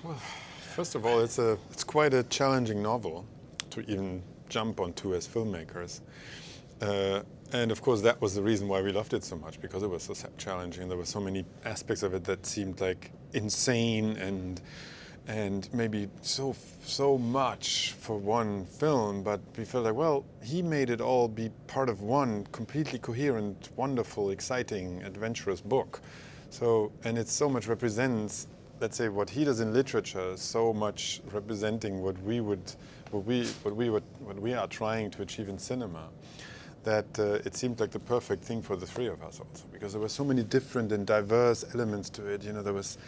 Well, first of all, it's quite a challenging novel to even jump onto as filmmakers. Uh, and of course, that was the reason why we loved it so much, because it was so challenging. There were so many aspects of it that seemed like insane and maybe so much for one film. But we felt like, well, he made it all be part of one completely coherent, wonderful, exciting, adventurous book. So, and it so much represents, let's say, what he does in literature, so much representing what we are trying to achieve in cinema, that it seemed like the perfect thing for the three of us also, because there were so many different and diverse elements to it. You know, there was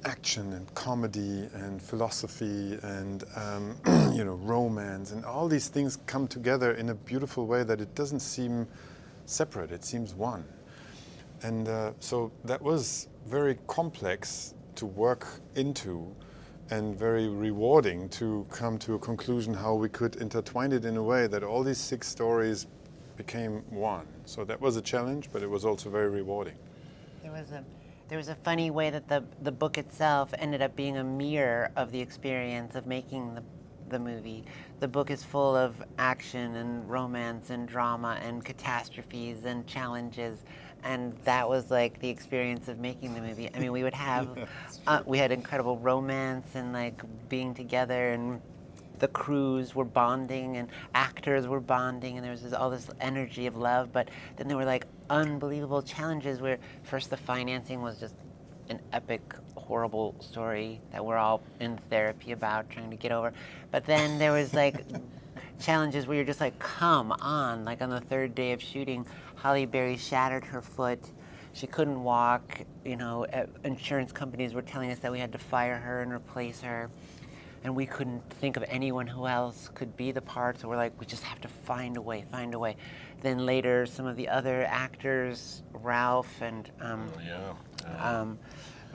action and comedy and philosophy and romance, and all these things come together in a beautiful way that it doesn't seem separate, it seems one. And so that was very complex to work into and very rewarding to come to a conclusion how we could intertwine it in a way that all these 6 stories became one. So that was a challenge, but it was also very rewarding. There was a funny way that the book itself ended up being a mirror of the experience of making the movie. The book is full of action and romance and drama and catastrophes and challenges, and that was like the experience of making the movie. I mean, we would have, we had incredible romance and like being together, and the crews were bonding and actors were bonding, and there was all this energy of love. But then there were like unbelievable challenges where first the financing was just an epic, horrible story that we're all in therapy about trying to get over. But then there was like challenges where you're just like, come on. Like on the 3rd day of shooting, Halle Berry shattered her foot. She couldn't walk. You know, insurance companies were telling us that we had to fire her and replace her. And we couldn't think of anyone who else could be the part, so we're like, we just have to find a way. Then later, some of the other actors, Ralph and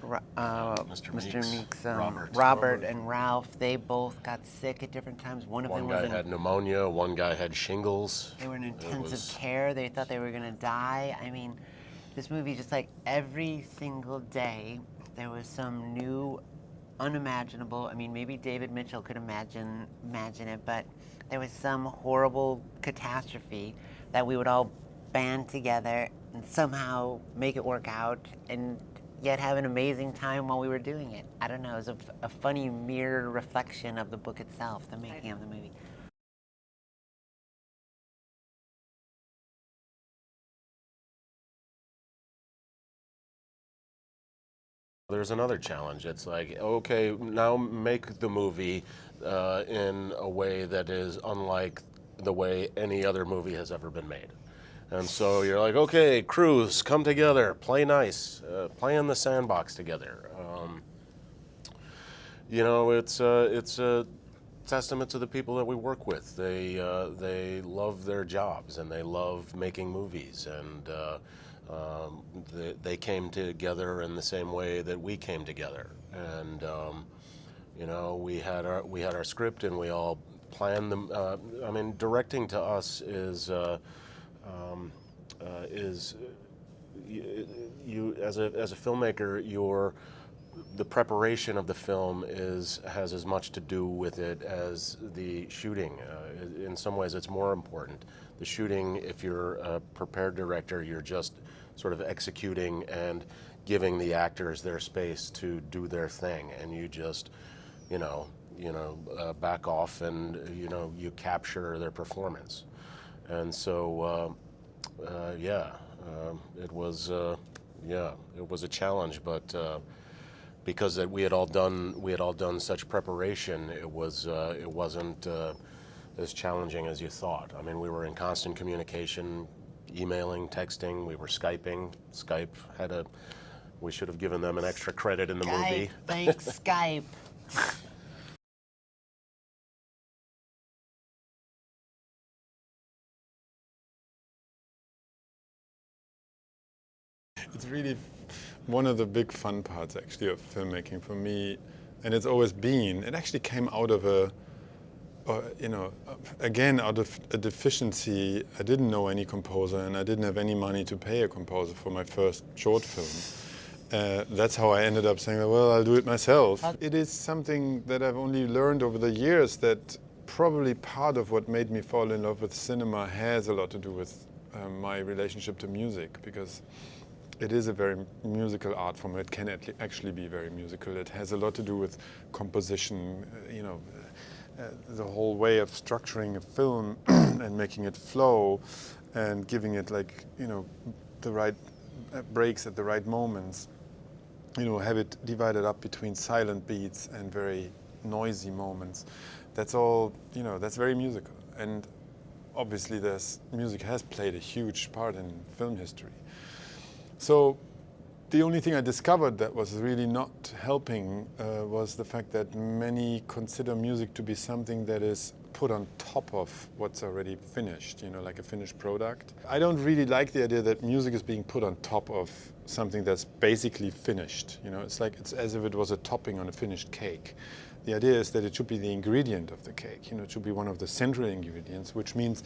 Mr. Meeks, Robert and Ralph, they both got sick at different times. One guy had pneumonia, one guy had shingles. They were in intensive care. They thought they were going to die. I mean, this movie, just like every single day, there was some new unimaginable. I mean, maybe David Mitchell could imagine it, but there was some horrible catastrophe that we would all band together and somehow make it work out, and yet have an amazing time while we were doing it. I don't know. It was a funny mirror reflection of the book itself, the making of the movie. There's another challenge. It's like, okay, now make the movie in a way that is unlike the way any other movie has ever been made. And so you're like, okay, crews, come together, play nice, play in the sandbox together. It's a testament to the people that we work with. They love their jobs and they love making movies, and they came together in the same way that we came together. And we had our script and we all planned them. I mean, directing to us is you as a filmmaker, the preparation of the film has as much to do with it as the shooting. In some ways, it's more important. The shooting, if you're a prepared director, you're just sort of executing and giving the actors their space to do their thing, and you just, back off and you capture their performance. And so, it was a challenge, but. Because we had all done such preparation, it wasn't as challenging as you thought. I mean, we were in constant communication, emailing, texting. We were Skyping. We should have given them an extra credit in the movie. Thanks, Skype. It's really one of the big fun parts, actually, of filmmaking for me, and it's always been. It actually came out of again, out of a deficiency. I didn't know any composer, and I didn't have any money to pay a composer for my first short film. That's how I ended up saying, well, I'll do it myself. It is something that I've only learned over the years, that probably part of what made me fall in love with cinema has a lot to do with my relationship to music, because it is a very musical art form. It can actually be very musical. It has a lot to do with composition, the whole way of structuring a film and making it flow and giving it the right breaks at the right moments. Have it divided up between silent beats and very noisy moments. That's all, that's very musical. And obviously music has played a huge part in film history. So the only thing I discovered that was really not helping was the fact that many consider music to be something that is put on top of what's already finished, like a finished product. I don't really like the idea that music is being put on top of something that's basically finished. It's as if it was a topping on a finished cake. The idea is that it should be the ingredient of the cake. It should be one of the central ingredients, which means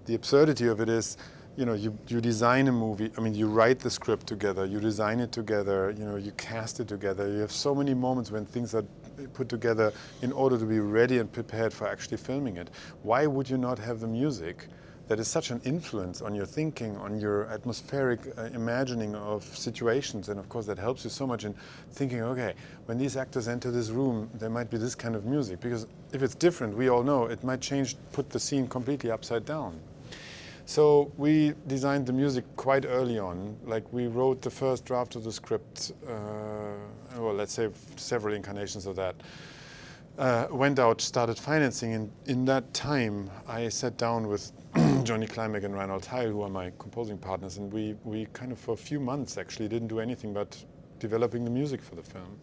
the absurdity of it is, you design a movie, you write the script together, you design it together, you cast it together. You have so many moments when things are put together in order to be ready and prepared for actually filming it. Why would you not have the music that is such an influence on your thinking, on your atmospheric imagining of situations? And of course that helps you so much in thinking, okay, when these actors enter this room, there might be this kind of music, because if it's different, we all know it might put the scene completely upside down. So we designed the music quite early on. We wrote the first draft of the script, let's say several incarnations of that. Went out, started financing, and in that time I sat down with Johnny Klimek and Reinhold Heil, who are my composing partners, and we kind of for a few months actually didn't do anything but developing the music for the film.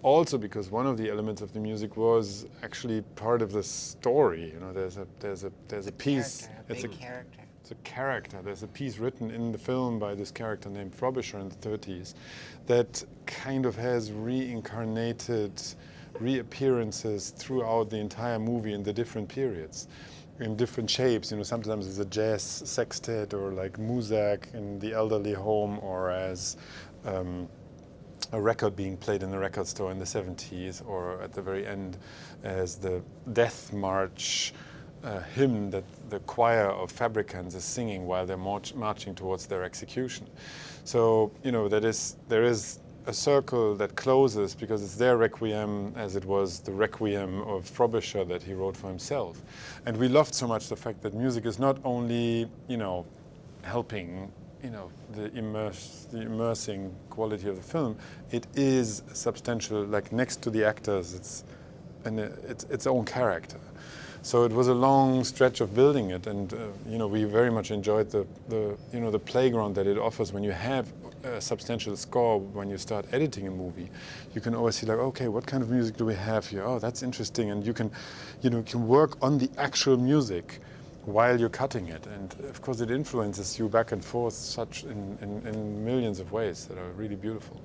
Also because one of the elements of the music was actually part of the story. There's a piece. It's a character. It's a character. There's a piece written in the film by this character named Frobisher in the 30s that kind of has reincarnated reappearances throughout the entire movie in the different periods, in different shapes. Sometimes it's a jazz sextet, or like Muzak in The Elderly Home, or as a record being played in a record store in the 70s, or at the very end as the Death March hymn that the choir of fabricants is singing while they're marching towards their execution. So, there is a circle that closes because it's their requiem, as it was the requiem of Frobisher that he wrote for himself. And we loved so much the fact that music is not only, helping the immersing quality of the film, it is substantial, next to the actors, it's its own character. So it was a long stretch of building it, and we very much enjoyed the playground that it offers when you have a substantial score. When you start editing a movie, you can always see okay, what kind of music do we have here? Oh, that's interesting, and you can work on the actual music while you're cutting it, and of course it influences you back and forth in millions of ways that are really beautiful.